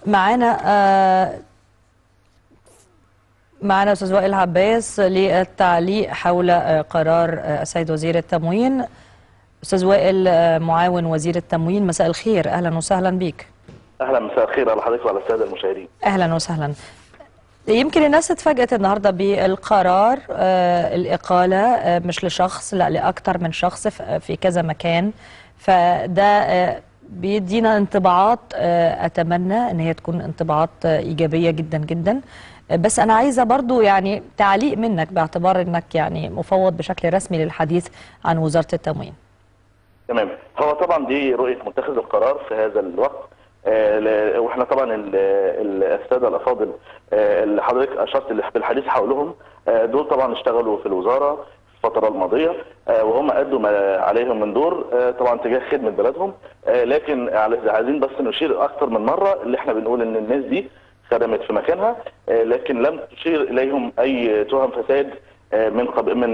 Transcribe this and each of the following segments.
معانا معنا أستاذ وائل عباس للتعليق حول قرار السيد وزير التموين. أستاذ وائل، معاون وزير التموين، مساء الخير، أهلا وسهلا بك. أهلا، مساء الخير على حضرتك وعلى السادة المشاهدين. أهلا وسهلا. يمكن الناس اتفاجأت النهارده بالقرار، الإقالة مش لشخص، لا لأكثر من شخص في كذا مكان، فده بيدينا انطباعات، أتمنى أن هي تكون انطباعات إيجابية جدا جدا. بس أنا عايزة برضو يعني تعليق منك باعتبار أنك يعني مفوض بشكل رسمي للحديث عن وزارة التموين. تمام، هو طبعا دي رؤية متخذ القرار في هذا الوقت، واحنا طبعا السادة الأفاضل اللي حضرتك أشرت بالحديث حولهم، دول طبعا اشتغلوا في الوزارة الفترة الماضية، وهم أدوا ما عليهم من دور طبعا تجاه خدمة بلدهم، لكن عايزين بس نشير أكثر من مرة اللي احنا بنقول إن الناس دي خدمت في مكانها، لكن لم تشير إليهم أي تهم فساد من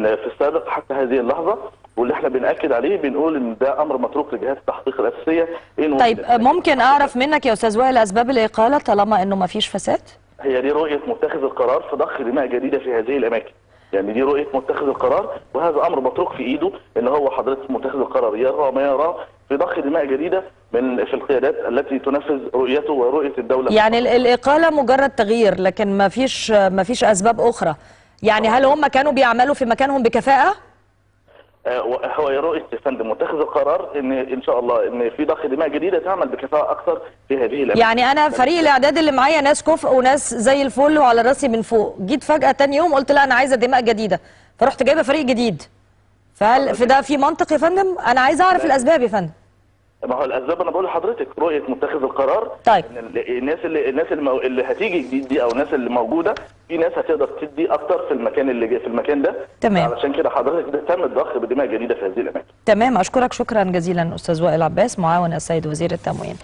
في السابق حتى هذه اللحظة، واللي احنا بنأكد عليه بنقول ان ده امر متروك لجهات التحقيق الاساسيه. طيب ممكن اعرف منك يا استاذ وائل اسباب الاقاله طالما انه ما فيش فساد؟ هي دي رؤيه متخذ القرار في ضخ دماء جديده في هذه الاماكن، يعني دي رؤيه متخذ القرار، وهذا امر متروك في ايده ان هو حضرتك متخذ القرار يرى ما يراه في ضخ دماء جديده في القيادات التي تنفذ رؤيته ورؤيه الدوله. يعني الاقاله مجرد تغيير لكن ما فيش اسباب اخرى، يعني هل هم كانوا بيعملوا في مكانهم بكفاءه؟ هو رؤيه فندم متخذ القرار ان شاء الله ان في ضخ دماء جديده تعمل بكفاءه اكثر في هذه الاماكن. يعني انا فريق الاعداد اللي معايا ناس كفء وناس زي الفل وعلى راسي من فوق، جيت فجاه تاني يوم قلت لا انا عايزه دماء جديده، فرحت جايبه فريق جديد. فهل في ده في منطق يا فندم؟ انا عايزه اعرف الاسباب يا فندم. ما هو الاسباب انا بقول لحضرتك رؤيه متخذ القرار. طيب الناس اللي هتيجي جديد دي او الناس اللي موجوده، في ناس هتقدر تدي اكتر في المكان ده. تمام، علشان كده حضرتك ده تم الضخ بدماء جديده في هذه الاماكن. تمام. اشكرك شكرا جزيلا استاذ وائل عباس، معاون السيد وزير التموين.